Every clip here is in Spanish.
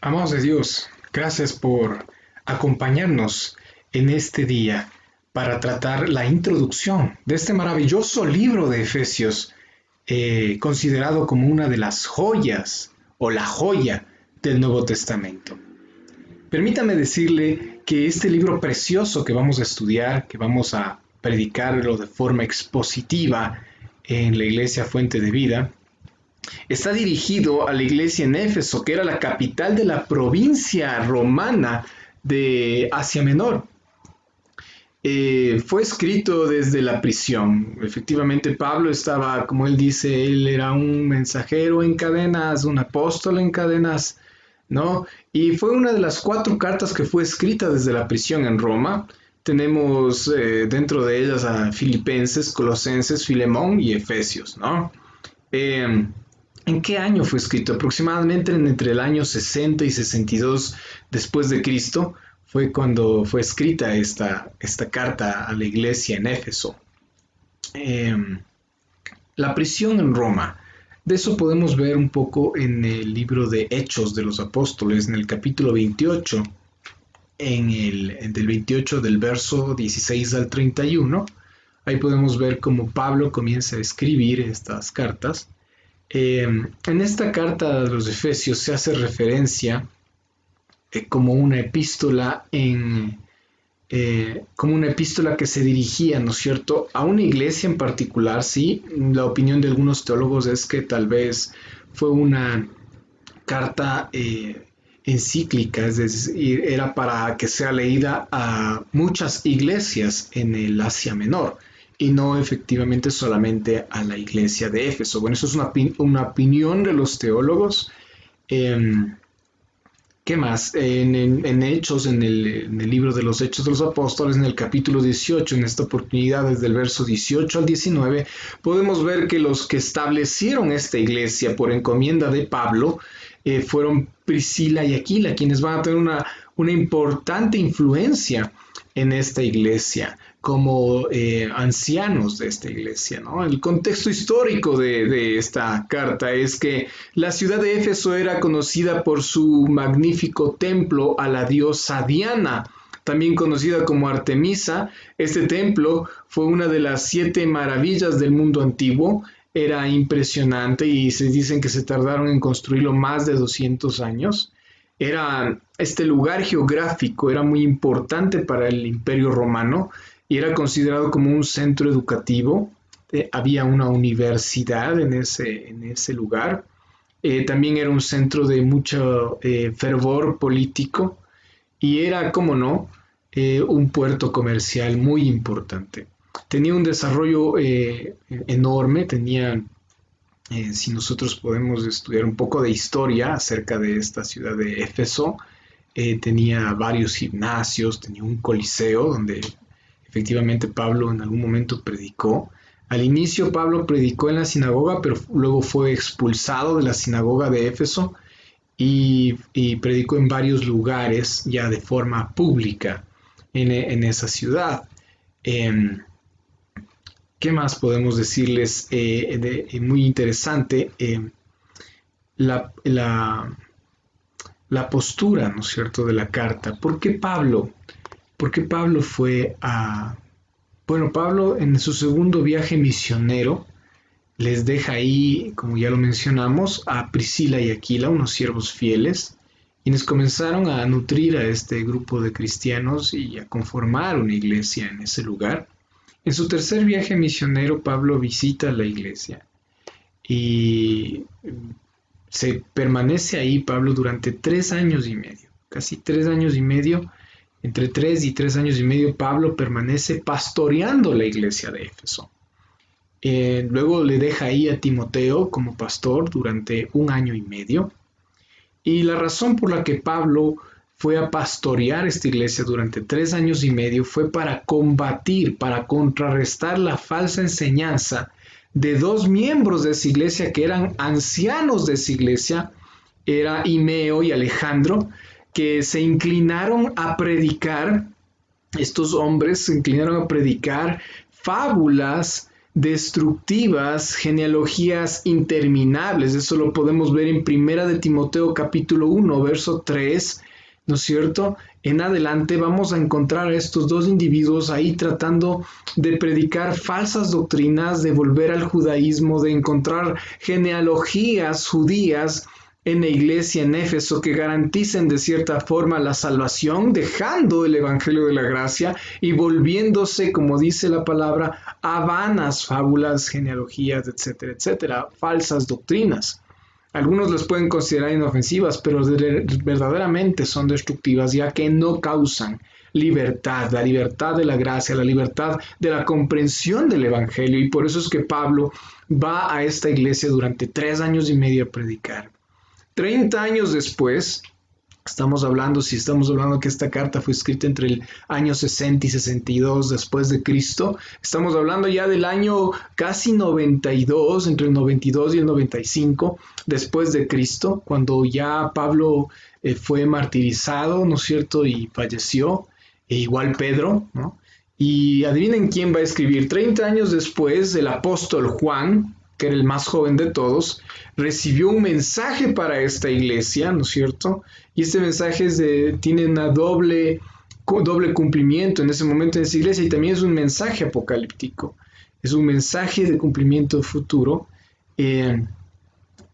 Amados de Dios, gracias por acompañarnos en este día para tratar la introducción de este maravilloso libro de Efesios, considerado como una de las joyas o la joya del Nuevo Testamento. Permítame decirle que este libro precioso que vamos a estudiar, que vamos a predicarlo de forma expositiva en la Iglesia Fuente de Vida, está dirigido a la iglesia en Éfeso, que era la capital de la provincia romana de Asia Menor. Fue escrito desde la prisión. Efectivamente, Pablo estaba, como él dice, él era un mensajero en cadenas, un apóstol en cadenas, ¿no? Y fue una de las 4 cartas que fue escrita desde la prisión en Roma. Tenemos dentro de ellas a Filipenses, Colosenses, Filemón y Efesios, ¿no? Eh, ¿En qué año fue escrito? Aproximadamente entre el año 60 y 62 después de Cristo fue cuando fue escrita esta carta a la iglesia en Éfeso. Eh, la prisión en Roma. De eso podemos ver un poco en el libro de Hechos de los Apóstoles, en el capítulo 28, del 28 del verso 16 al 31. Ahí podemos ver cómo Pablo comienza a escribir estas cartas. En esta carta de los Efesios se hace referencia como una epístola como una epístola que se dirigía, ¿no es cierto?, a una iglesia en particular. Sí, la opinión de algunos teólogos es que tal vez fue una carta encíclica, es decir, era para que sea leída a muchas iglesias en el Asia Menor y no efectivamente solamente a la iglesia de Éfeso. Bueno, eso es una opinión de los teólogos. Eh, ¿Qué más? En Hechos, en el libro de los Hechos de los Apóstoles, en el capítulo 18, en esta oportunidad, desde el verso 18 al 19, podemos ver que los que establecieron esta iglesia por encomienda de Pablo fueron Priscila y Aquila, quienes van a tener una importante influencia en esta iglesia como ancianos de esta iglesia, ¿no? El contexto histórico de esta carta es que la ciudad de Éfeso era conocida por su magnífico templo a la diosa Diana, también conocida como Artemisa. Este templo fue una de las 7 maravillas del mundo antiguo. Era impresionante y se dicen que se tardaron en construirlo más de 200 años. Este lugar geográfico era muy importante para el Imperio Romano y era considerado como un centro educativo. Había una universidad en ese lugar. También era un centro de mucho fervor político y era, como no, un puerto comercial muy importante. Tenía un desarrollo enorme, si nosotros podemos estudiar un poco de historia acerca de esta ciudad de Éfeso, tenía varios gimnasios, tenía un coliseo donde efectivamente Pablo en algún momento predicó. Al inicio Pablo predicó en la sinagoga, pero luego fue expulsado de la sinagoga de Éfeso y predicó en varios lugares ya de forma pública en esa ciudad. Eh, ¿Qué más podemos decirles? Muy interesante, la, la postura, ¿no es cierto?, de la carta. ¿Por qué Pablo fue a... Bueno, Pablo en su segundo viaje misionero les deja ahí, como ya lo mencionamos, a Priscila y Aquila, unos siervos fieles, quienes comenzaron a nutrir a este grupo de cristianos y a conformar una iglesia en ese lugar. En su tercer viaje misionero, Pablo visita la iglesia y se permanece ahí Pablo durante 3 años y medio, casi 3 años y medio. Entre 3 y 3 años y medio Pablo permanece pastoreando la iglesia de Éfeso. Luego le deja ahí a Timoteo como pastor durante 1 año y medio. Y la razón por la que Pablo fue a pastorear esta iglesia durante 3 años y medio fue para combatir, para contrarrestar la falsa enseñanza de 2 miembros de esa iglesia que eran ancianos de esa iglesia, era Imeo y Alejandro, que se inclinaron a predicar, estos hombres se inclinaron a predicar fábulas destructivas, genealogías interminables. Eso lo podemos ver en Primera de Timoteo capítulo 1, verso 3, ¿no es cierto? En adelante vamos a encontrar a estos dos individuos ahí tratando de predicar falsas doctrinas, de volver al judaísmo, de encontrar genealogías judías en la iglesia en Éfeso que garanticen de cierta forma la salvación, dejando el evangelio de la gracia y volviéndose, como dice la palabra, a vanas fábulas, genealogías, etcétera, etcétera, falsas doctrinas. Algunos las pueden considerar inofensivas, pero verdaderamente son destructivas, ya que no causan libertad, la libertad de la gracia, la libertad de la comprensión del evangelio. Y por eso es que Pablo va a esta iglesia durante 3 años y medio a predicar. 30 años después, si estamos hablando que esta carta fue escrita entre el año 60 y 62 después de Cristo, estamos hablando ya del año casi 92, entre el 92 y el 95 después de Cristo, cuando ya Pablo fue martirizado, ¿no es cierto?, y falleció, e igual Pedro, ¿no? Y adivinen quién va a escribir. 30 años después, el apóstol Juan, que era el más joven de todos, recibió un mensaje para esta iglesia, ¿no es cierto? Y este mensaje tiene una doble cumplimiento en ese momento en esa iglesia, y también es un mensaje apocalíptico, es un mensaje de cumplimiento futuro.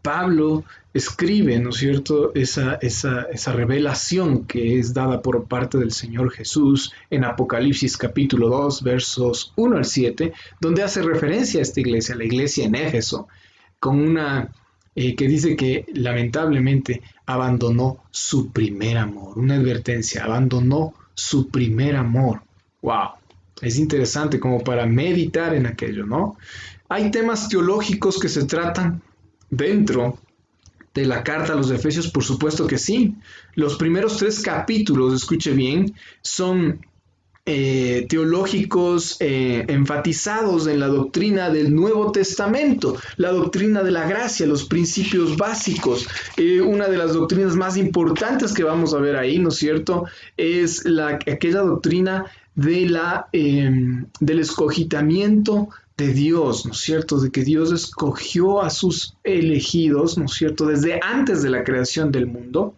Pablo escribe, ¿no es cierto?, esa revelación que es dada por parte del Señor Jesús en Apocalipsis capítulo 2, versos 1 al 7, donde hace referencia a esta iglesia, la iglesia en Éfeso, con una que dice que lamentablemente abandonó su primer amor, una advertencia, abandonó su primer amor. ¡Wow! Es interesante como para meditar en aquello, ¿no? Hay temas teológicos que se tratan dentro de la carta a los Efesios, por supuesto que sí. Los primeros 3 capítulos, escuche bien, son teológicos enfatizados en la doctrina del Nuevo Testamento, la doctrina de la gracia, los principios básicos. Una de las doctrinas más importantes que vamos a ver ahí, ¿no es cierto?, es aquella doctrina del escogitamiento de Dios, ¿no es cierto?, de que Dios escogió a sus elegidos, ¿no es cierto?, desde antes de la creación del mundo.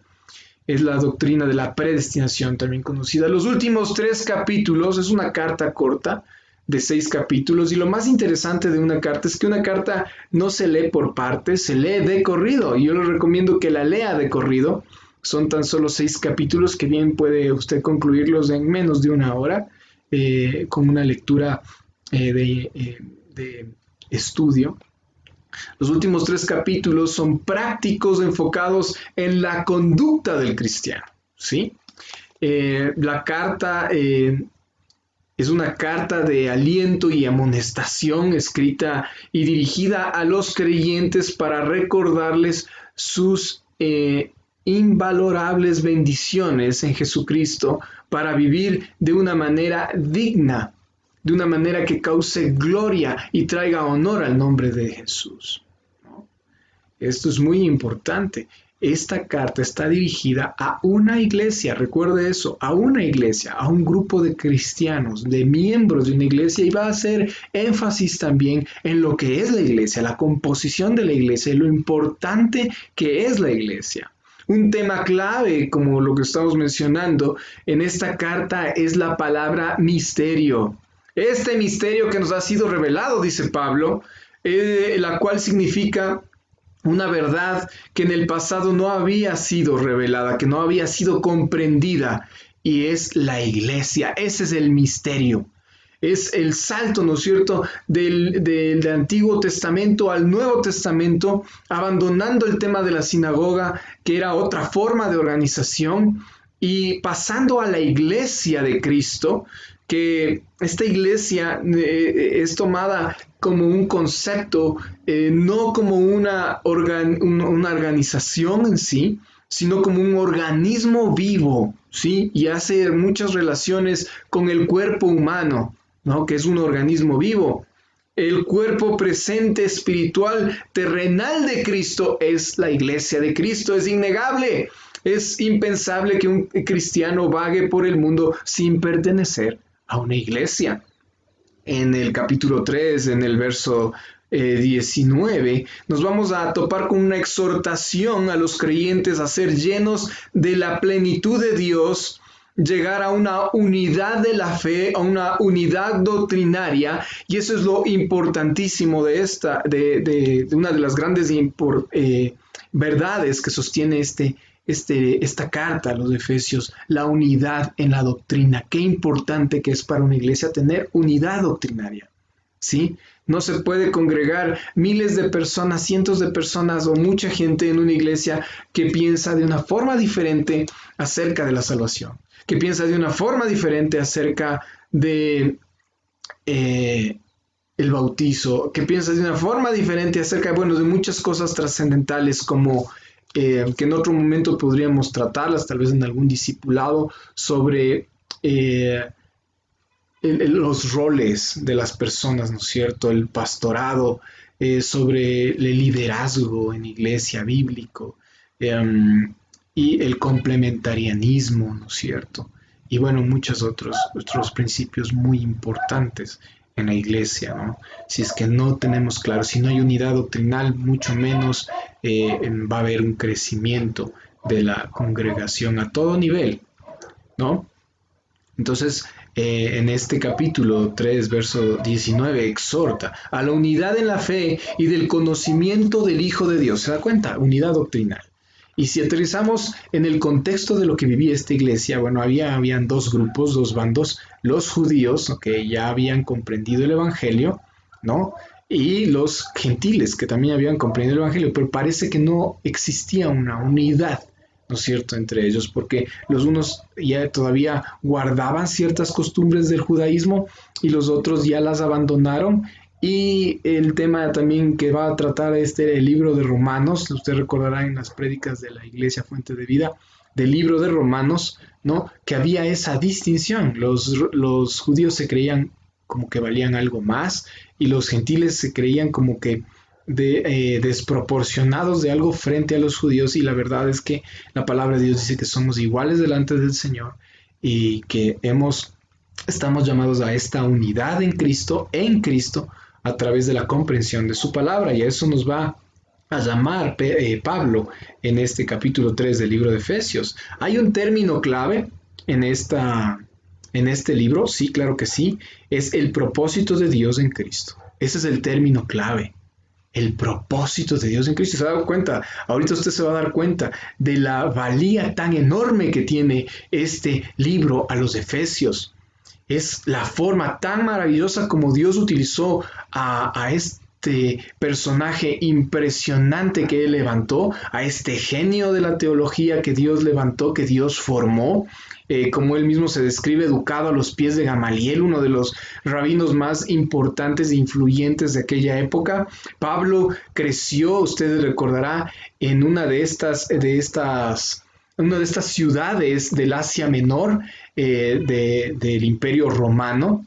Es la doctrina de la predestinación, también conocida. Los últimos 3 capítulos, es una carta corta de 6 capítulos, y lo más interesante de una carta es que una carta no se lee por partes, se lee de corrido. Y yo le recomiendo que la lea de corrido. Son tan solo 6 capítulos que bien puede usted concluirlos en menos de 1 hora, con una lectura de estudio. Los últimos 3 capítulos son prácticos, enfocados en la conducta del cristiano, ¿sí? La carta es una carta de aliento y amonestación escrita y dirigida a los creyentes para recordarles sus invalorables bendiciones en Jesucristo para vivir de una manera digna, de una manera que cause gloria y traiga honor al nombre de Jesús, ¿no? Esto es muy importante. Esta carta está dirigida a una iglesia, recuerde eso, a una iglesia, a un grupo de cristianos, de miembros de una iglesia, y va a hacer énfasis también en lo que es la iglesia, la composición de la iglesia y lo importante que es la iglesia. Un tema clave, como lo que estamos mencionando en esta carta, es la palabra misterio. Este misterio que nos ha sido revelado, dice Pablo, la cual significa una verdad que en el pasado no había sido revelada, que no había sido comprendida, y es la iglesia. Ese es el misterio. Es el salto, ¿no es cierto?, del Antiguo Testamento al Nuevo Testamento, abandonando el tema de la sinagoga, que era otra forma de organización, y pasando a la iglesia de Cristo, que esta iglesia es tomada como un concepto, no como una organización en sí, sino como un organismo vivo, ¿sí? Y hace muchas relaciones con el cuerpo humano, ¿no?, que es un organismo vivo. El cuerpo presente espiritual terrenal de Cristo es la iglesia de Cristo, es innegable. Es impensable que un cristiano vague por el mundo sin pertenecer a una iglesia. en el capítulo 3, en el verso 19, nos vamos a topar con una exhortación a los creyentes a ser llenos de la plenitud de Dios, llegar a una unidad de la fe, a una unidad doctrinaria, y eso es lo importantísimo de una de las grandes verdades que sostiene esta carta a los Efesios, la unidad en la doctrina. Qué importante que es para una iglesia tener unidad doctrinaria, ¿sí? No se puede congregar miles de personas, cientos de personas o mucha gente en una iglesia que piensa de una forma diferente acerca de la salvación, que piensa de una forma diferente acerca de el bautizo, que piensa de una forma diferente acerca, bueno, de muchas cosas trascendentales como que en otro momento podríamos tratarlas, tal vez en algún discipulado, sobre los roles de las personas, ¿no es cierto? El pastorado, sobre el liderazgo en iglesia bíblico, y el complementarianismo, ¿no es cierto? Y bueno, muchos otros principios muy importantes en la iglesia, ¿no? Si es que no tenemos claro, si no hay unidad doctrinal, mucho menos va a haber un crecimiento de la congregación a todo nivel, ¿no? Entonces, en este capítulo 3, verso 19, exhorta a la unidad en la fe y del conocimiento del Hijo de Dios. ¿Se da cuenta? Unidad doctrinal. Y si aterrizamos en el contexto de lo que vivía esta iglesia, bueno, habían dos grupos, dos bandos, los judíos, que ya habían comprendido el Evangelio, ¿no? Y los gentiles, que también habían comprendido el Evangelio, pero parece que no existía una unidad, ¿no es cierto?, entre ellos, porque los unos ya todavía guardaban ciertas costumbres del judaísmo y los otros ya las abandonaron. Y el tema también que va a tratar el libro de Romanos, usted recordará en las prédicas de la Iglesia Fuente de Vida, del libro de Romanos, ¿no? Que había esa distinción. Los judíos se creían como que valían algo más y los gentiles se creían como que desproporcionados de algo frente a los judíos, y la verdad es que la palabra de Dios dice que somos iguales delante del Señor y que estamos llamados a esta unidad en Cristo, a través de la comprensión de su palabra, y a eso nos va a llamar Pablo en este capítulo 3 del libro de Efesios. Hay un término clave en este libro, sí, claro que sí, es el propósito de Dios en Cristo. Ese es el término clave. El propósito de Dios en Cristo. ¿Se ha dado cuenta? Ahorita usted se va a dar cuenta de la valía tan enorme que tiene este libro a los Efesios. Es la forma tan maravillosa como Dios utilizó a este personaje impresionante que Él levantó, a este genio de la teología que Dios levantó, que Dios formó, como Él mismo se describe, educado a los pies de Gamaliel, uno de los rabinos más importantes e influyentes de aquella época. Pablo creció, usted recordará, en una de estas ciudades del Asia Menor, del Imperio Romano.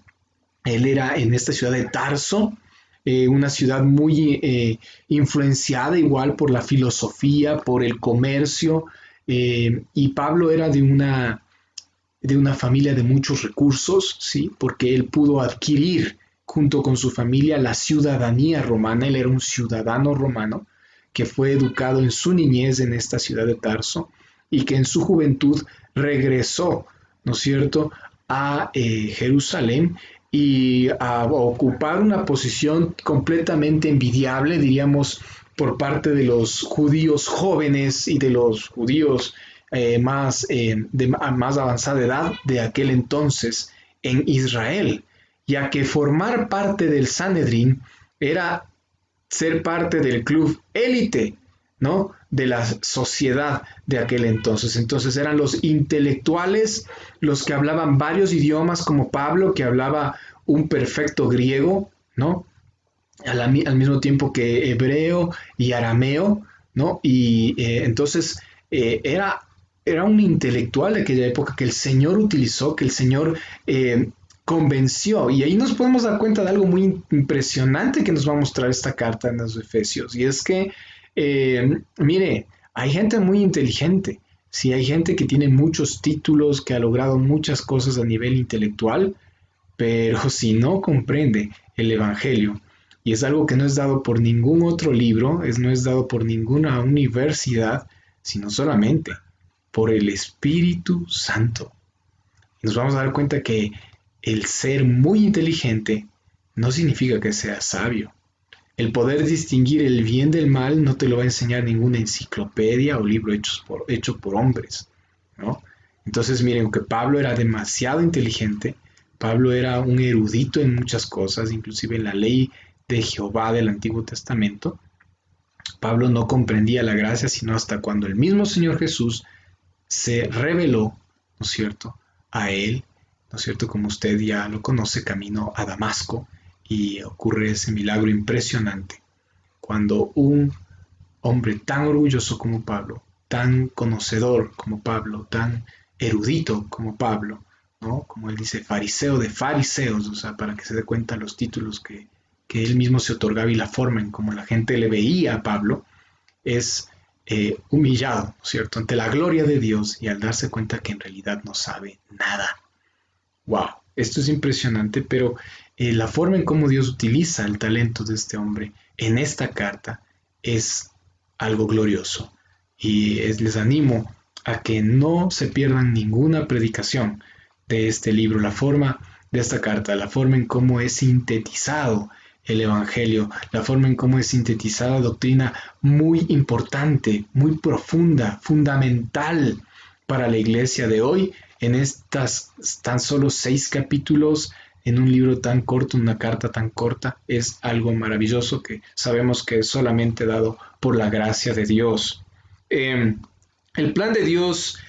Él era en esta ciudad de Tarso, una ciudad muy influenciada igual por la filosofía, por el comercio, y Pablo era de una familia de muchos recursos, ¿sí? Porque él pudo adquirir junto con su familia la ciudadanía romana. Él era un ciudadano romano que fue educado en su niñez en esta ciudad de Tarso y que en su juventud regresó, ¿no es cierto?, a Jerusalén, y a ocupar una posición completamente envidiable, diríamos, por parte de los judíos jóvenes y de los judíos de más avanzada edad de aquel entonces en Israel, ya que formar parte del Sanedrín era ser parte del club élite, ¿no?, de la sociedad de aquel entonces. Entonces eran los intelectuales, los que hablaban varios idiomas, como Pablo, que hablaba un perfecto griego, ¿no?, al mismo tiempo que hebreo y arameo, ¿no? Y entonces era un intelectual de aquella época que el Señor utilizó, que el Señor convenció. Y ahí nos podemos dar cuenta de algo muy impresionante que nos va a mostrar esta carta en los Efesios. Y es que, mire, hay gente muy inteligente. Sí, hay gente que tiene muchos títulos, que ha logrado muchas cosas a nivel intelectual, pero si no comprende el Evangelio, y es algo que no es dado por ningún otro libro, no es dado por ninguna universidad, sino solamente por el Espíritu Santo. Nos vamos a dar cuenta que el ser muy inteligente no significa que sea sabio. El poder distinguir el bien del mal no te lo va a enseñar ninguna enciclopedia o libro hecho por hombres, ¿no? Entonces miren que Pablo era demasiado inteligente, Pablo era un erudito en muchas cosas, inclusive en la ley de Jehová del Antiguo Testamento. Pablo no comprendía la gracia sino hasta cuando el mismo Señor Jesús se reveló, ¿no es cierto?, a él, ¿no es cierto?, como usted ya lo conoce, camino a Damasco, y ocurre ese milagro impresionante, cuando un hombre tan orgulloso como Pablo, tan conocedor como Pablo, tan erudito como Pablo, ¿no?, como él dice, fariseo de fariseos, o sea, para que se dé cuenta los títulos que él mismo se otorgaba y la forma en cómo la gente le veía a Pablo, es humillado, ¿no es cierto?, ante la gloria de Dios y al darse cuenta que en realidad no sabe nada. ¡Wow! Esto es impresionante, pero la forma en cómo Dios utiliza el talento de este hombre en esta carta es algo glorioso. Y les animo a que no se pierdan ninguna predicación de este libro, la forma de esta carta, la forma en cómo es sintetizado el Evangelio, la forma en cómo es sintetizada doctrina muy importante, muy profunda, fundamental para la iglesia de hoy, en estas tan solo 6 capítulos, en un libro tan corto, una carta tan corta, es algo maravilloso que sabemos que es solamente dado por la gracia de Dios. El plan de Dios,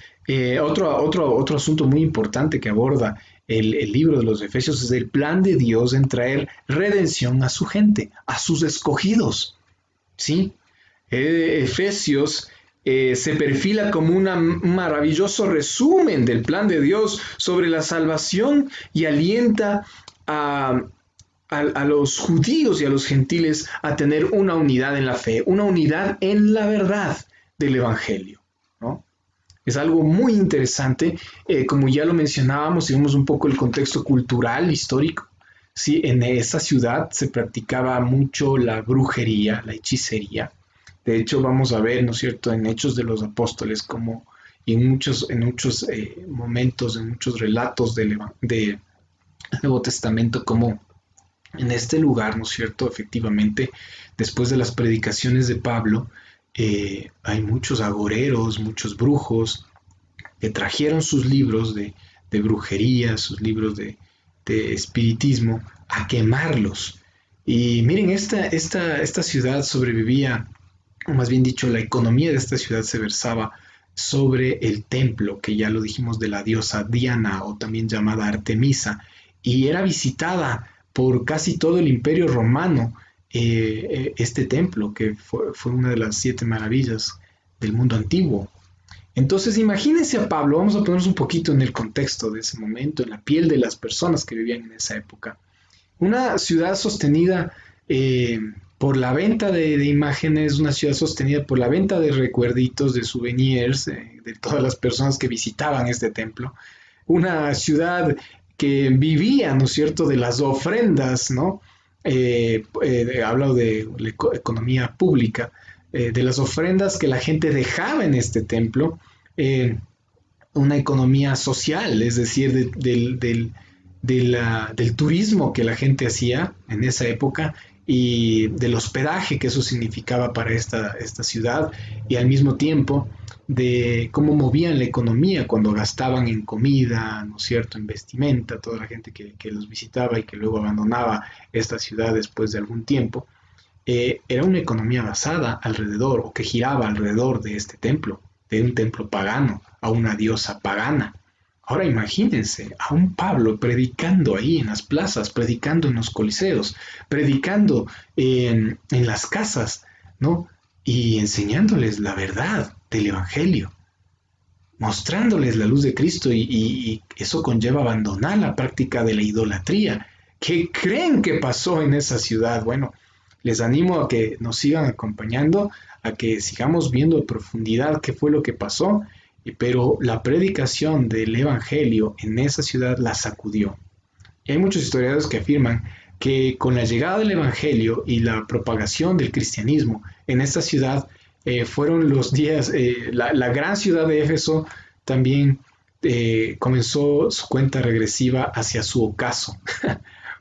otro asunto muy importante que aborda el libro de los Efesios es el plan de Dios en traer redención a su gente, a sus escogidos, ¿sí? Efesios se perfila como un maravilloso resumen del plan de Dios sobre la salvación y alienta a los judíos y a los gentiles a tener una unidad en la fe, una unidad en la verdad del Evangelio, ¿no? Es algo muy interesante, como ya lo mencionábamos, si vemos un poco el contexto cultural, histórico, ¿sí? En esa ciudad se practicaba mucho la brujería, la hechicería. De hecho, vamos a ver, ¿no es cierto?, en Hechos de los Apóstoles, como y en muchos momentos, en muchos relatos del Nuevo Testamento, como en este lugar, ¿no es cierto?, efectivamente, después de las predicaciones de Pablo, hay muchos agoreros, muchos brujos que trajeron sus libros de brujería, sus libros de espiritismo, a quemarlos. Y miren, esta ciudad sobrevivía, o más bien dicho, la economía de esta ciudad se versaba sobre el templo, que ya lo dijimos, de la diosa Diana, o también llamada Artemisa, y era visitada por casi todo el imperio romano, este templo, que fue una de las 7 maravillas del mundo antiguo. Entonces, imagínense a Pablo, vamos a ponernos un poquito en el contexto de ese momento, en la piel de las personas que vivían en esa época. Una ciudad sostenida por la venta de imágenes, una ciudad sostenida por la venta de recuerditos, de souvenirs, de todas las personas que visitaban este templo. Una ciudad que vivía, ¿no es cierto?, de las ofrendas, ¿no? Hablo de la economía pública, de las ofrendas que la gente dejaba en este templo, una economía social, es decir, del turismo que la gente hacía en esa época y del hospedaje que eso significaba para esta ciudad, y al mismo tiempo de cómo movían la economía cuando gastaban en comida, ¿no es cierto?, en vestimenta, toda la gente que los visitaba y que luego abandonaba esta ciudad después de algún tiempo. Era una economía basada alrededor, o que giraba alrededor de este templo, de un templo pagano, a una diosa pagana. Ahora imagínense a un Pablo predicando ahí en las plazas, predicando en los coliseos, predicando en las casas, ¿no? Y enseñándoles la verdad del Evangelio, mostrándoles la luz de Cristo, y eso conlleva abandonar la práctica de la idolatría. ¿Qué creen que pasó en esa ciudad? Bueno, les animo a que nos sigan acompañando, a que sigamos viendo en profundidad qué fue lo que pasó, pero la predicación del Evangelio en esa ciudad la sacudió. Y hay muchos historiadores que afirman que con la llegada del Evangelio y la propagación del cristianismo en esta ciudad, fueron los días, la gran ciudad de Éfeso también comenzó su cuenta regresiva hacia su ocaso,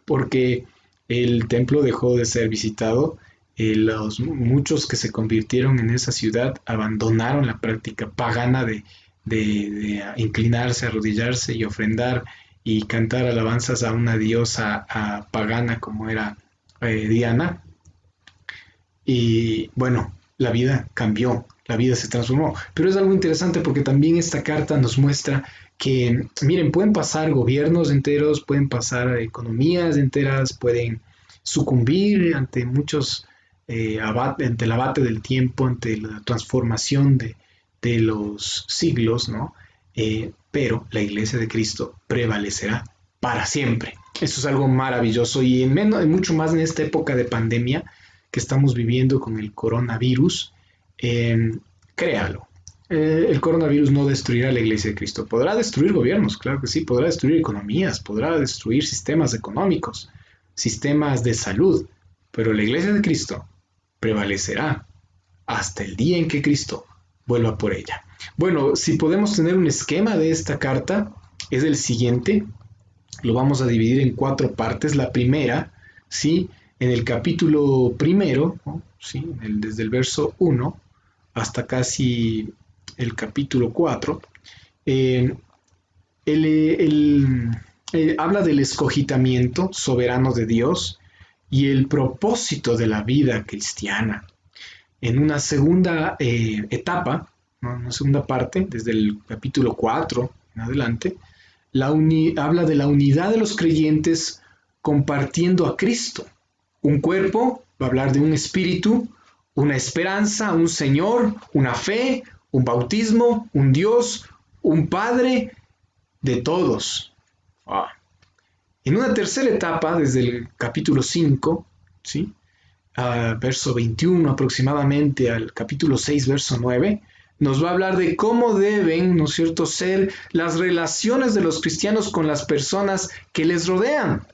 porque el templo dejó de ser visitado. Los muchos que se convirtieron en esa ciudad abandonaron la práctica pagana de inclinarse, arrodillarse y ofrendar y cantar alabanzas a una diosa pagana como era Diana. Y bueno, la vida cambió, la vida se transformó. Pero es algo interesante porque también esta carta nos muestra que, miren, pueden pasar gobiernos enteros, pueden pasar economías enteras, pueden sucumbir ante muchos, ante el abate del tiempo, ante la transformación de los siglos, ¿no? Pero la iglesia de Cristo prevalecerá para siempre. Eso es algo maravilloso y mucho más en esta época de pandemia que estamos viviendo con el coronavirus. Créalo, el coronavirus no destruirá la iglesia de Cristo. Podrá destruir gobiernos, claro que sí, podrá destruir economías, podrá destruir sistemas económicos, sistemas de salud, pero la iglesia de Cristo prevalecerá hasta el día en que Cristo vuelva por ella. Bueno, si podemos tener un esquema de esta carta, es el siguiente. Lo vamos a dividir en 4 partes. La primera, ¿sí? En el capítulo primero, ¿no? ¿Sí? Desde el verso 1 hasta casi el capítulo 4, habla del escogitamiento soberano de Dios y el propósito de la vida cristiana. En una segunda etapa, ¿no? Una segunda parte, desde el capítulo 4 en adelante, habla de la unidad de los creyentes compartiendo a Cristo. Un cuerpo, va a hablar de un espíritu, una esperanza, un Señor, una fe, un bautismo, un Dios, un Padre de todos. En una tercera etapa, desde el capítulo 5, ¿sí? Verso 21 aproximadamente al capítulo 6, verso 9, nos va a hablar de cómo deben, ¿no es cierto?, ser las relaciones de los cristianos con las personas que les rodean.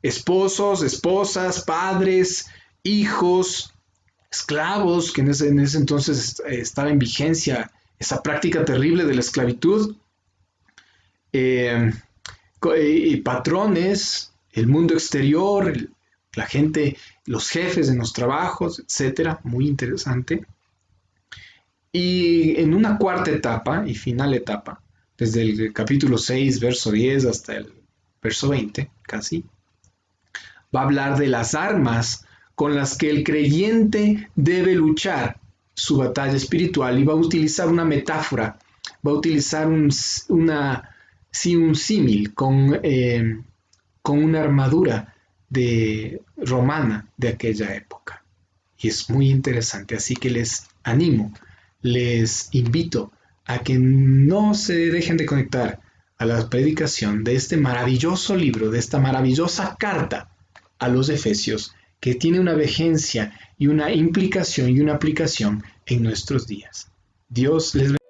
Esposos, esposas, padres, hijos, esclavos, que en ese entonces estaba en vigencia esa práctica terrible de la esclavitud, patrones, el mundo exterior, la gente, los jefes en los trabajos, etcétera, muy interesante. Y en una cuarta etapa y final etapa, desde el capítulo 6, verso 10 hasta el verso 20, casi, va a hablar de las armas con las que el creyente debe luchar su batalla espiritual y va a utilizar una metáfora, va a utilizar un símil con una armadura romana de aquella época. Y es muy interesante, así que les animo, les invito a que no se dejen de conectar a la predicación de este maravilloso libro, de esta maravillosa carta a los Efesios, que tiene una vigencia y una implicación y una aplicación en nuestros días. Dios les bendiga.